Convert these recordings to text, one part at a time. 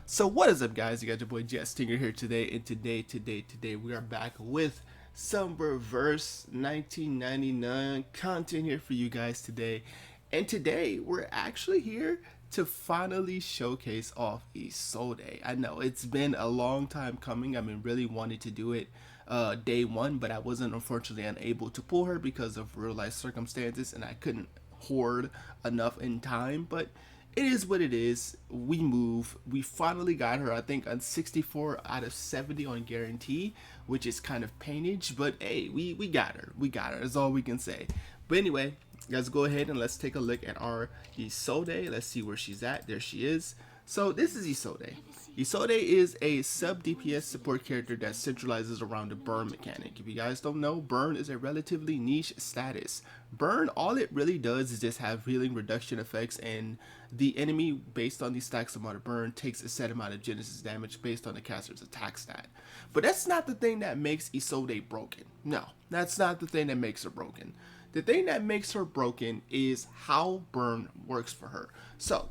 So what is up, guys? You got your boy Stingren here today, and today we are back with some reverse 1999 content here for you guys today. And today we're actually here to finally showcase off Isolde. I know it's been a long time coming. I've been really wanting to do it day one, but I wasn't unfortunately unable to pull her because of real life circumstances, and I couldn't hoard enough in time. But it is what it is. We move. We finally got her, I think, on 64 out of 70 on guarantee, which is kind of painage, but hey, we got her. We got her. That's all we can say. But anyway, let's go ahead and let's take a look at our Isolde. Let's see where she's at. There she is. So this is Isolde. Isolde is a sub DPS support character that centralizes around the burn mechanic. If you guys don't know, burn is a relatively niche status. Burn, all it really does is just have healing reduction effects, and the enemy, based on the stacks amount of burn, takes a set amount of genesis damage based on the caster's attack stat. But that's not the thing that makes Isolde broken. No, that's not the thing that makes her broken. The thing that makes her broken is how burn works for her. So,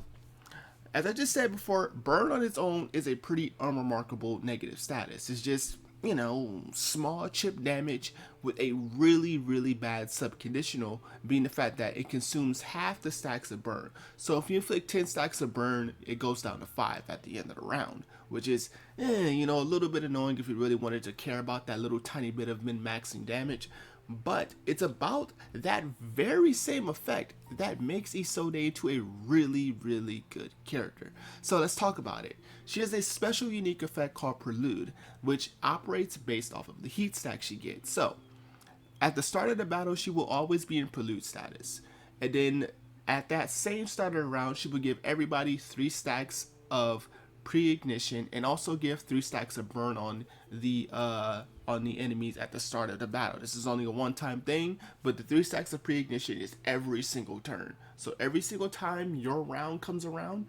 as I just said before, burn on its own is a pretty unremarkable negative status. It's just, small chip damage with a really bad subconditional, being the fact that it consumes half the stacks of burn. So if you inflict 10 stacks of burn, it goes down to 5 at the end of the round, which is, a little bit annoying if you really wanted to care about that little tiny bit of min-maxing damage. But it's about that very same effect that makes Isolde into a really good character. So let's talk about it. She has a special unique effect called Prelude, which operates based off of the heat stack she gets. So at the start of the battle, she will always be in Prelude status. And then at that same start of the round, she will give everybody 3 stacks of pre-ignition and also give 3 stacks of burn on the enemies at the start of the battle. This is only a one-time thing, but the 3 stacks of pre-ignition is every single turn. So every single time your round comes around,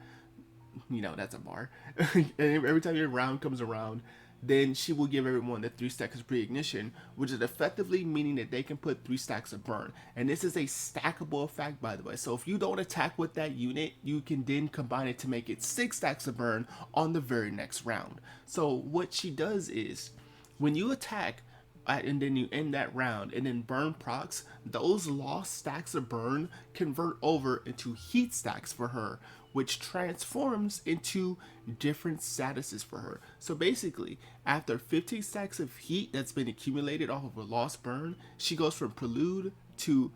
that's a bar. And every time your round comes around, then she will give everyone the 3 stacks of pre-ignition, which is effectively meaning that they can put 3 stacks of burn. And this is a stackable effect, by the way. So if you don't attack with that unit, you can then combine it to make it 6 stacks of burn on the very next round. So what she does is, when you attack and then you end that round and then burn procs, those lost stacks of burn convert over into heat stacks for her, which transforms into different statuses for her. So basically, after 15 stacks of heat that's been accumulated off of a lost burn, she goes from Prelude to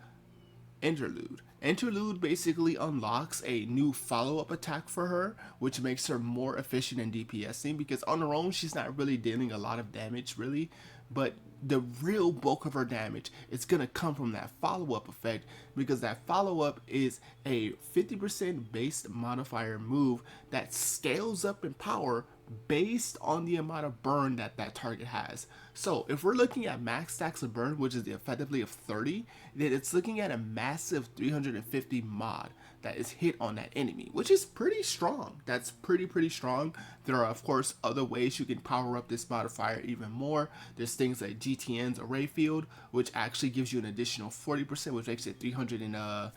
Interlude. Interlude basically unlocks a new follow-up attack for her, which makes her more efficient in DPSing, because on her own she's not really dealing a lot of damage really, but the real bulk of her damage is going to come from that follow-up effect, because that follow-up is a 50% based modifier move that scales up in power based on the amount of burn that that target has. So if we're looking at max stacks of burn, which is the effectively of 30, then it's looking at a massive 350 mod that is hit on that enemy, which is pretty strong. That's pretty strong. There are of course other ways you can power up this modifier even more. There's things like GTN's array field, which actually gives you an additional 40%, which makes it 390.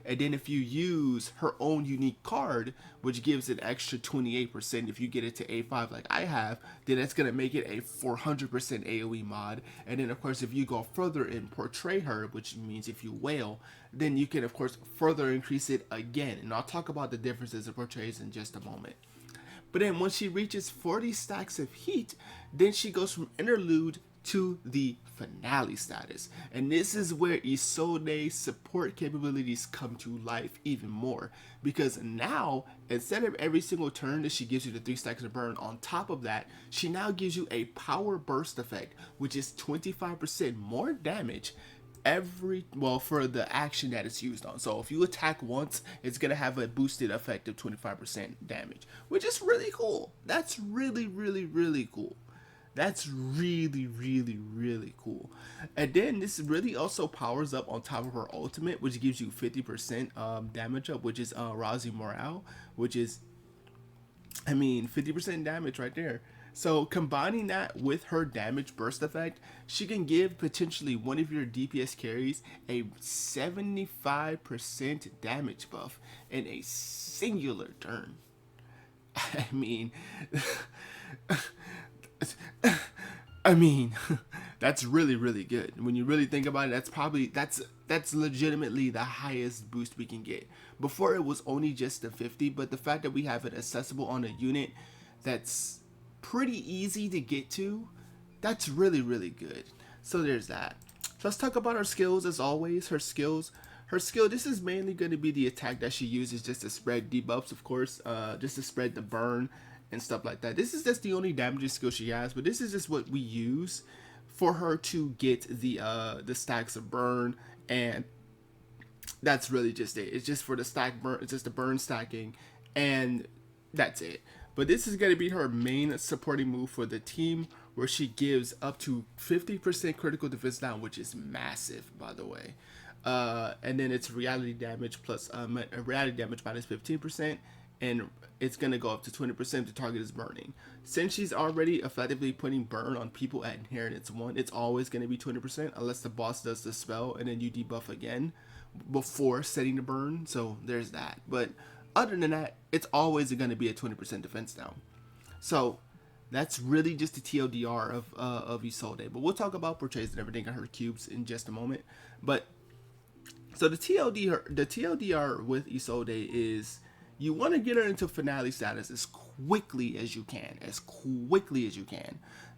And then if you use her own unique card, which gives an extra 28%, if you get it to A5 like I have, then that's going to make it a 400% AoE mod. And then of course if you go further and Portray Her, which means if you wail, then you can of course further increase it again. And I'll talk about the differences of Portrays in just a moment. But then once she reaches 40 stacks of heat, then she goes from Interlude to the finale status. And this is where Isolde's support capabilities come to life even more, because now instead of every single turn that she gives you the 3 stacks of burn, on top of that she now gives you a power burst effect, which is 25% more damage for the action that it's used on. So if you attack once, it's gonna have a boosted effect of 25% damage, which is really cool. That's really cool. That's really cool. And then this really also powers up on top of her ultimate, which gives you 50% damage up, which is Razi Morale, which is, 50% damage right there. So combining that with her damage burst effect, she can give potentially one of your DPS carries a 75% damage buff in a singular turn. I mean, I mean, that's really really good. When you really think about it, that's legitimately the highest boost we can get. Before it was only just the 50, but the fact that we have it accessible on a unit that's pretty easy to get to, that's really really good. So there's that. So let's talk about her skills as always. Her skill, this is mainly going to be the attack that she uses just to spread debuffs, of course, just to spread the burn and stuff like that. This is just the only damaging skill she has, but this is just what we use for her to get the stacks of burn, and that's really just it. It's just for the stack burn, it's just the burn stacking, and that's it. But this is going to be her main supporting move for the team, where she gives up to 50% critical defense down, which is massive, by the way. And then it's reality damage plus reality damage minus 15%, and it's going to go up to 20% if the target is burning. Since she's already effectively putting burn on people at inheritance 1, it's always going to be 20% unless the boss does the spell and then you debuff again before setting the burn. So there's that. But other than that, it's always going to be a 20% defense down. So that's really just the TLDR of Isolde. But we'll talk about Portays and everything on her cubes in just a moment. But so the TLDR with Isolde is you want to get her into finale status as quickly as you can,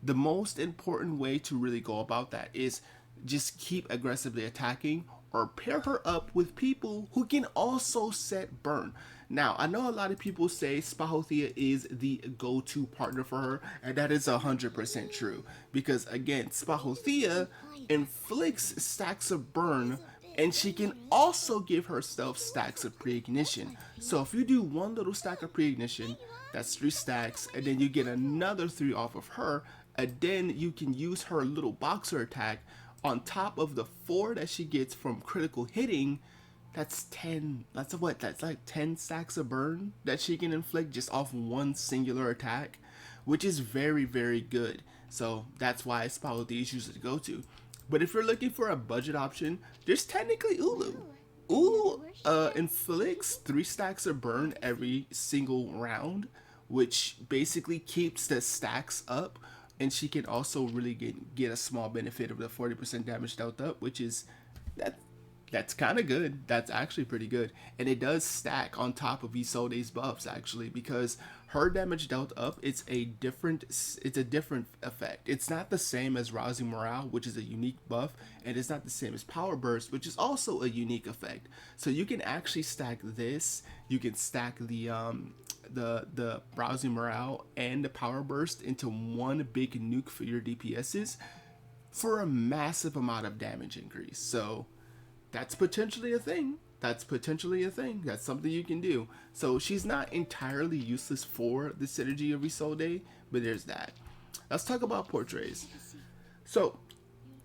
The most important way to really go about that is just keep aggressively attacking or pair her up with people who can also set burn. Now, I know a lot of people say Spathodea is the go-to partner for her, and that is 100% true. Because again, Spathodea inflicts stacks of burn, and she can also give herself stacks of pre-ignition. So if you do one little stack of pre-ignition, that's 3 stacks, and then you get another 3 off of her, and then you can use her little boxer attack on top of the 4 that she gets from critical hitting. That's 10, that's like 10 stacks of burn that she can inflict just off one singular attack, which is very, very good. So that's why Spathodea is usually the go-to. But if you're looking for a budget option, there's technically Ulu. Ulu inflicts 3 stacks of burn every single round, which basically keeps the stacks up, and she can also really get a small benefit of the 40% damage dealt up, which is that's kind of good. That's actually pretty good. And it does stack on top of Isolde's buffs, actually, because her damage dealt up, it's a different effect. It's not the same as Rousing Morale, which is a unique buff, and it's not the same as Power Burst, which is also a unique effect. So you can actually stack this. You can stack the Rousing Morale and the Power Burst into one big nuke for your DPSs for a massive amount of damage increase. So that's potentially a thing. That's something you can do. So she's not entirely useless for the synergy of Isolde, but there's that. Let's talk about portraits. So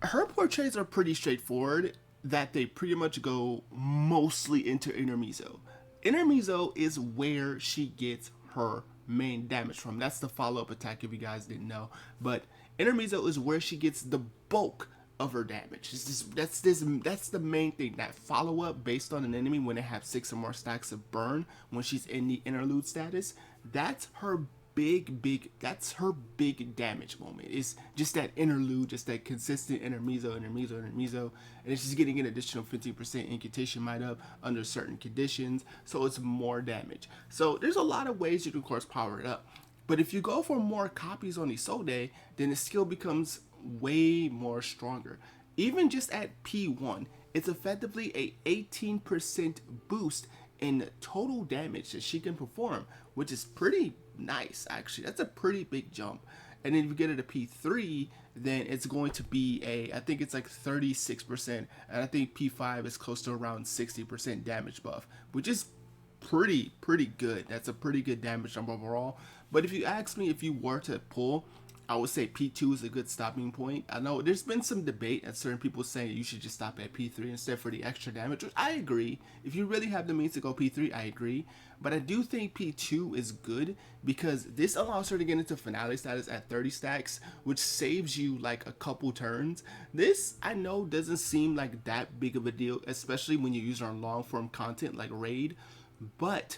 her portraits are pretty straightforward, that they pretty much go mostly into Intermezzo. Intermezzo is where she gets her main damage from. That's the follow-up attack, if you guys didn't know. But Intermezzo is where she gets the bulk of her damage. That's the main thing. That follow-up based on an enemy when they have 6 or more stacks of burn when she's in the interlude status. That's her big damage moment. It's just that interlude, just that consistent intermezzo, and it's just getting an additional 15% incantation might up under certain conditions, so it's more damage. So there's a lot of ways you can, of course, power it up. But if you go for more copies on Isolde, then the skill becomes way more stronger. Even just at P1, it's effectively a 18% boost in total damage that she can perform, which is pretty nice, actually. That's a pretty big jump. And then if you get it to P3, then it's going to be I think it's like 36%, and I think P5 is close to around 60% damage buff, which is pretty good. That's a pretty good damage jump overall. But if you ask me, if you were to pull, I would say P2 is a good stopping point. I know there's been some debate at certain people saying you should just stop at P3 instead for the extra damage, which I agree. If you really have the means to go P3, I agree. But I do think P2 is good because this allows her to get into finale status at 30 stacks, which saves you like a couple turns. This, I know, doesn't seem like that big of a deal, especially when you use her on long form content like Raid. But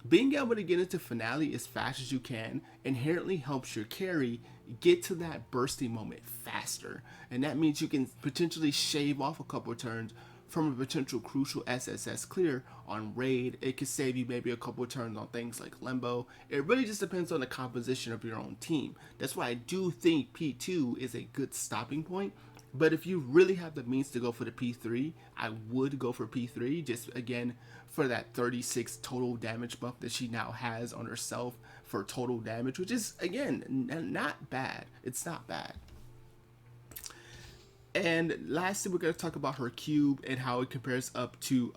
Being able to get into finale as fast as you can inherently helps your carry get to that bursting moment faster. And that means you can potentially shave off a couple of turns from a potential crucial SSS clear on raid. It could save you maybe a couple of turns on things like limbo. It really just depends on the composition of your own team. That's why I do think P2 is a good stopping point. But if you really have the means to go for the P3, I would go for P3, just again for that 36 total damage buff that she now has on herself for total damage, which is again not bad. It's not bad. And lastly, we're going to talk about her cube and how it compares up to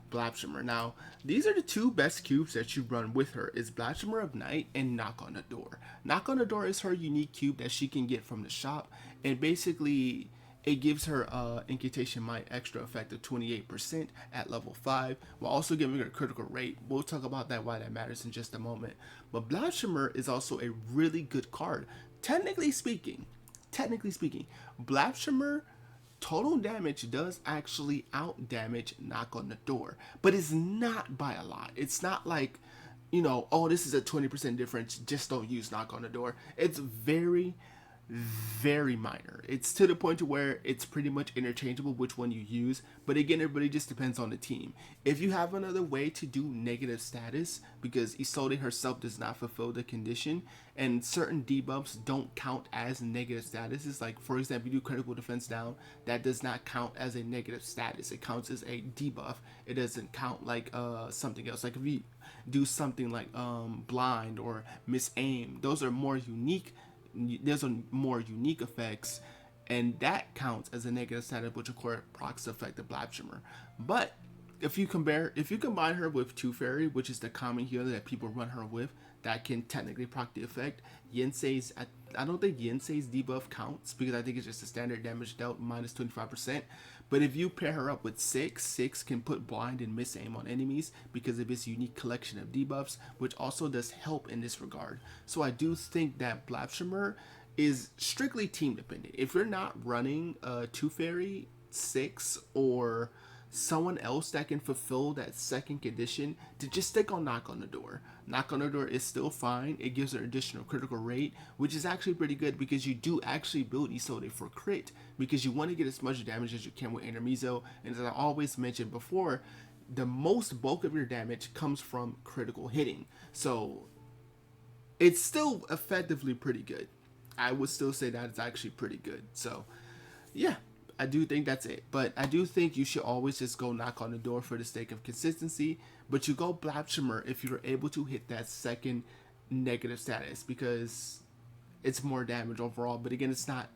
Blabshimmer. Now, these are the two best cubes that you run with her, is Blabshimmer of Night and Knock on the Door. Knock on the Door is her unique cube that she can get from the shop, and basically it gives her Incantation Might extra effect of 28% at level 5, while also giving her critical rate. We'll talk about that, why that matters in just a moment. But Blabshimmer is also a really good card. Technically speaking, Blabshimmer total damage does actually out damage Knock on the Door, but it's not by a lot. It's not like, you know, oh, this is a 20% difference, just don't use Knock on the Door. It's very, very minor. It's to the point to where it's pretty much interchangeable which one you use, but again, it really just depends on the team. If you have another way to do negative status, because Isolde herself does not fulfill the condition, and certain debuffs don't count as negative statuses, like for example, you do critical defense down, that does not count as a negative status. It counts as a debuff. It doesn't count like something else. Like if you do something like blind or miss aim, those are more unique. There's a more unique effects, and that counts as a negative status, which of course procs the effect of Blabshimmer. But if you combine her with Two Fairy, which is the common healer that people run her with, that can technically proc the effect. Yensei's, I don't think Yensei's debuff counts, because I think it's just a standard damage dealt minus 25%. But if you pair her up with Six can put blind and miss aim on enemies because of its unique collection of debuffs, which also does help in this regard. So I do think that Blabshimmer is strictly team dependent. If you're not running Two Fairy, Six, or someone else that can fulfill that second condition, to just stick on Knock on the Door. Knock on the Door is still fine. It gives her additional critical rate, which is actually pretty good because you do actually build Isolde for crit, because you want to get as much damage as you can with Intermezzo. And as I always mentioned before, the most bulk of your damage comes from critical hitting. So it's still effectively pretty good. I would still say that it's actually pretty good. So yeah, I do think that's it. But I do think you should always just go Knock on the Door for the sake of consistency. But you go Blabshimmer if you're able to hit that second negative status, because it's more damage overall. But again, it's not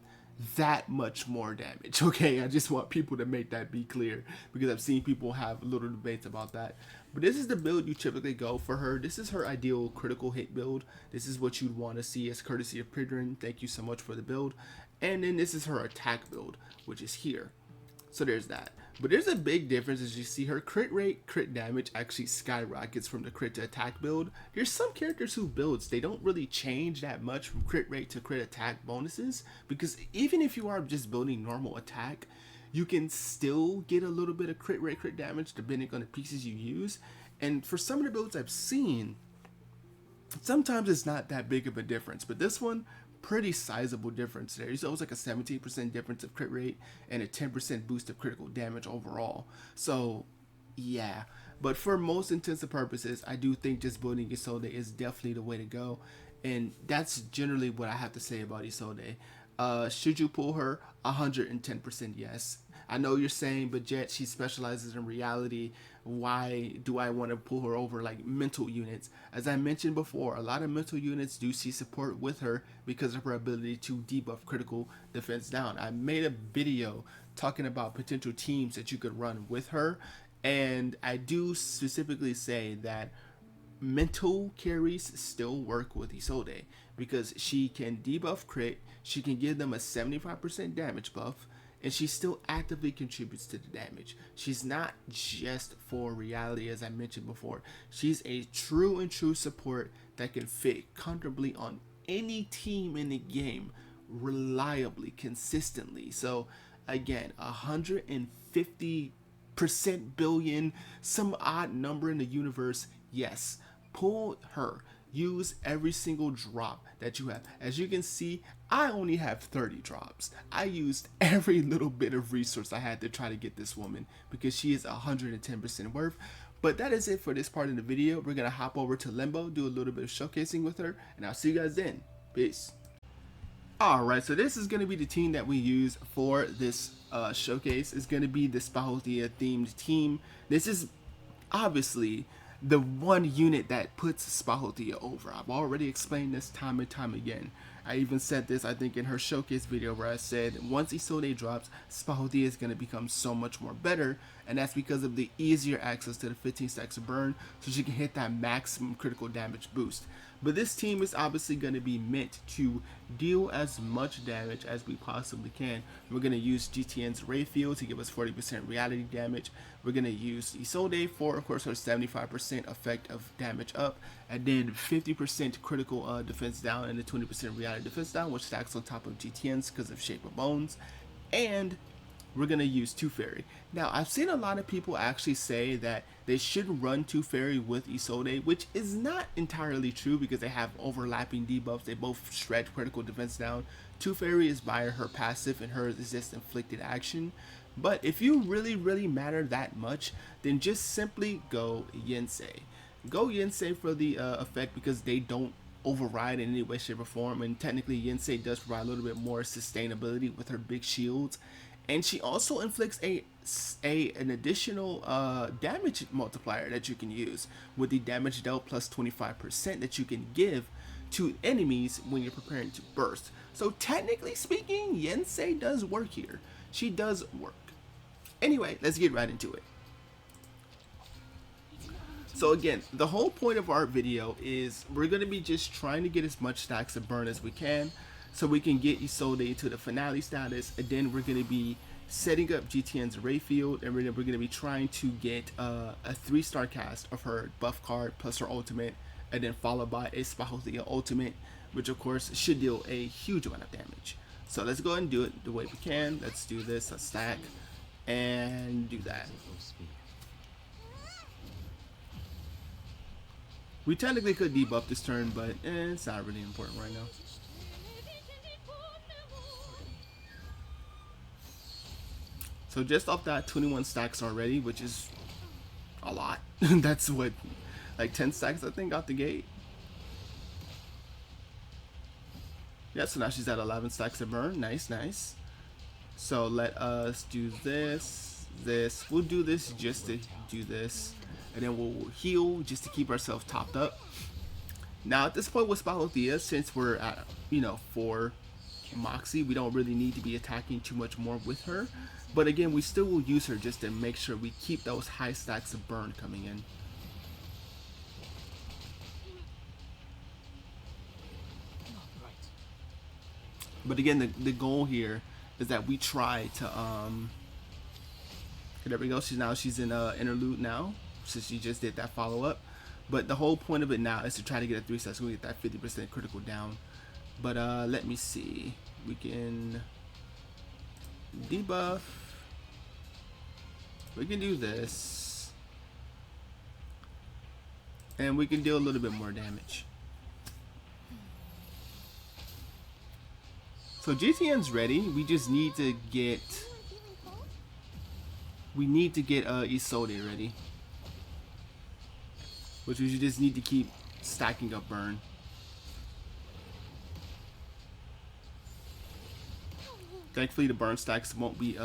that much more damage. Okay, I just want people to make that be clear, because I've seen people have little debates about that. But this is the build you typically go for her. This is her ideal critical hit build. This is what you'd want to see, as courtesy of Pridrin. Thank you so much for the build. And then this is her attack build, which is here. So there's that. But there's a big difference, as you see her crit rate, crit damage actually skyrockets from the crit to attack build. There's some characters who builds, they don't really change that much from crit rate to crit attack bonuses, because even if you are just building normal attack, you can still get a little bit of crit rate, crit damage depending on the pieces you use. And for some of the builds I've seen, sometimes it's not that big of a difference, but this one, pretty sizable difference there. So it was like a 17% difference of crit rate and a 10% boost of critical damage overall. So yeah, but for most intents and purposes, I do think just building Isolde is definitely the way to go. And that's generally what I have to say about Isolde. Should you pull her? 110% yes. I know you're saying, but Jet, she specializes in reality. Why do I want to pull her over like mental units? As I mentioned before, a lot of mental units do see support with her because of her ability to debuff critical defense down. I made a video talking about potential teams that you could run with her, and I do specifically say that mental carries still work with Isolde, because she can debuff crit, she can give them a 75% damage buff, and she still actively contributes to the damage. She's not just for reality, as I mentioned before. She's a true support that can fit comfortably on any team in the game, reliably, consistently. So again, 150% billion, some odd number in the universe, yes. pull her. Use every single drop that you have. As you can see, I only have 30 drops. I used every little bit of resource I had to try to get this woman because she is 110% worth. But that is it for this part of the video. We're going to hop over to Limbo, do a little bit of showcasing with her, and I'll see you guys then. Peace. Alright, so this is going to be the team that we use for this showcase. It's going to be the Spathodea themed team. This is obviously the one unit that puts Spathodea over. I've already explained this time and time again. I even said this, I think, in her showcase video where I said once Isolde drops, Spathodea is going to become so much more better, and that's because of the easier access to the 15 stacks of burn, so she can hit that maximum critical damage boost. But this team is obviously going to be meant to deal as much damage as we possibly can. We're going to use GTN's Ray Field to give us 40% reality damage. We're going to use Isolde for, of course, her 75% effect of damage up, and then 50% critical defense down and the 20% reality defense down, which stacks on top of GTN's because of Shape of Bones. And we're going to use 2 Fairy. Now, I've seen a lot of people actually say that they should run 2 Fairy with Isolde, which is not entirely true because they have overlapping debuffs. They both shred critical defense down. 2 Fairy is by her passive and hers is just inflicted action. But if you really matter that much, then just simply go Yensei. Go Yensei for the effect because they don't override in any way, shape, or form. And technically, Yensei does provide a little bit more sustainability with her big shields. And she also inflicts an additional damage multiplier that you can use with the damage dealt plus 25% that you can give to enemies when you're preparing to burst. So technically speaking, Yensei does work here. She does work. Anyway, let's get right into it. So again, the whole point of our video is we're going to be just trying to get as much stacks of burn as we can, so we can get Isolde to the finale status, and then we're going to be setting up GTN's Ray Field, and we're going to be trying to get a 3-star cast of her buff card plus her ultimate, and then followed by a Spathodea ultimate, which of course should deal a huge amount of damage. So let's go ahead and do it the way we can. Let's do this, let's stack, and do that. We technically could debuff this turn, but it's not really important right now. So just off that, 21 stacks already, which is a lot. That's what, like 10 stacks I think out the gate. Yeah, so now she's at 11 stacks of burn. Nice, nice. So let us do this. We'll do this just to do this. And then we'll heal just to keep ourselves topped up. Now at this point with Spathodea, since we're at, 4 Moxie, we don't really need to be attacking too much more with her. But again, we still will use her just to make sure we keep those high stacks of burn coming in. But again, the goal here is that we try to there we go. She's in interlude now, since she just did that follow up. But the whole point of it now is to try to get a 3 star, so we get that 50% critical down. But let me see. We can debuff. We can do this, and we can deal a little bit more damage. So GTN's ready. We just need to get Isolde ready, which we just need to keep stacking up burn. Thankfully the burn stacks won't be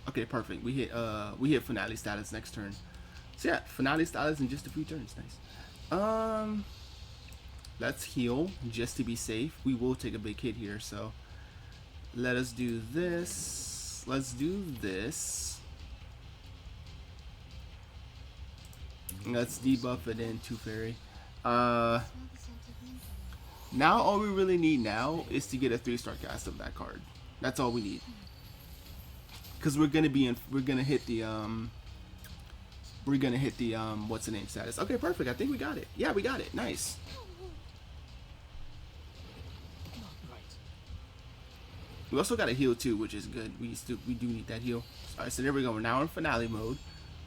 okay, perfect. We hit finale status next turn. So yeah, finale status in just a few turns. Nice. Let's heal just to be safe. We will take a big hit here, so let us do this. Let's do this. Let's debuff it in 2 Fairy. Now all we really need now is to get a 3-star cast of that card. That's all we need. Because we're gonna hit the what's the name status. Okay, perfect. I think we got it. Yeah, we got it. Nice. We also got a heal too, which is good. We do need that heal. Alright, so there we go. We're now in finale mode.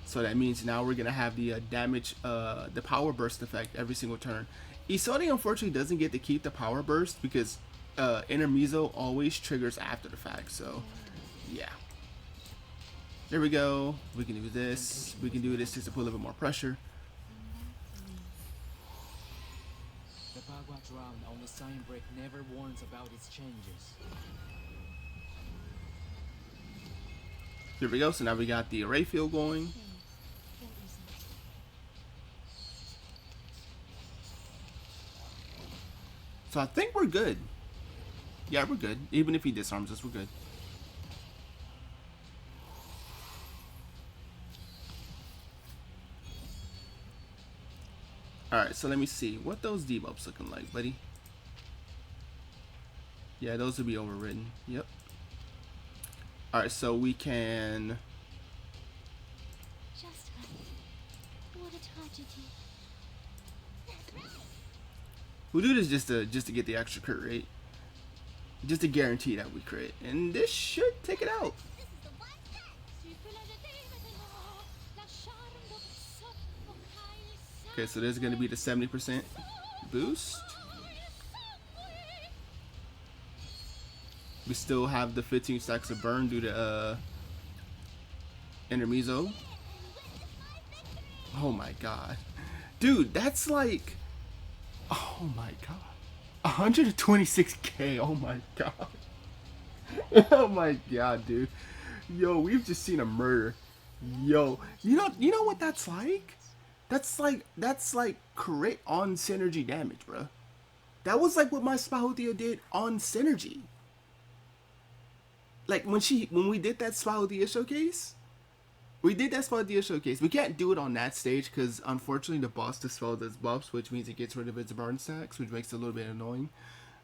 So that means now we're gonna have the damage, the power burst effect every single turn. Isolde unfortunately doesn't get to keep the power burst because Intermezzo always triggers after the fact. So yeah, there we go. We can do this. We can do this just to put a little bit more pressure. The Bagua drown on the sign break never warns about its changes. Here we go. So now we got the array field going. So I think we're good. Yeah, we're good. Even if he disarms us, we're good. Alright, so let me see. What those debuffs looking like, buddy? Yeah, those will be overridden. Yep. Alright, so we can... Just what a tragedy. We'll do this just to get the extra crit rate. Just to guarantee that we crit. And this should take it out. Okay, so there's going to be the 70% boost. We still have the 15 stacks of burn due to Intermezzo. Oh my god. Dude, that's like... Oh my god. 126k. Oh my god. Oh my god, dude. Yo, we've just seen a murder. Yo, you know what that's like? That's like crit on synergy damage, bro. That was like what my Spathodea did on synergy. Like when we did that Spathodea showcase, we can't do it on that stage because unfortunately the boss dispels its buffs, which means it gets rid of its burn stacks, which makes it a little bit annoying.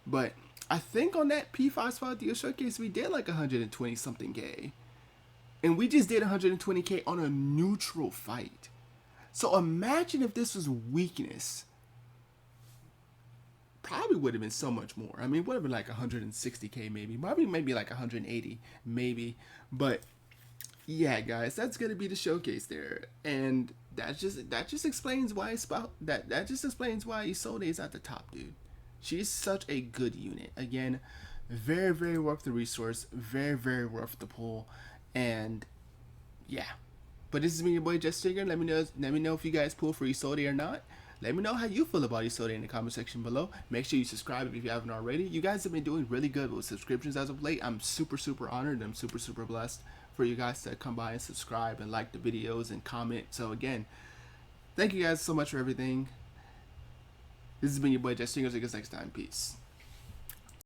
But I think on that P5 Spathodea showcase we did like 120 something K, and we just did 120k on a neutral fight. So imagine if this was weakness. Probably would have been so much more. I mean, it would have been like 160k maybe. Maybe like 180 maybe. But yeah, guys, that's gonna be the showcase there, and that just explains why that just explains why Isolde is at the top, dude. She's such a good unit. Again, very, very worth the resource. Very, very worth the pull, and yeah. But this has been your boy Stingren. Let me know if you guys pull for Isolde or not. Let me know how you feel about Isolde in the comment section below. Make sure you subscribe if you haven't already. You guys have been doing really good with subscriptions as of late. I'm super, super honored. I'm super, super blessed for you guys to come by and subscribe and like the videos and comment. So again, thank you guys so much for everything. This has been your boy Stingren. See you guys next time. Peace.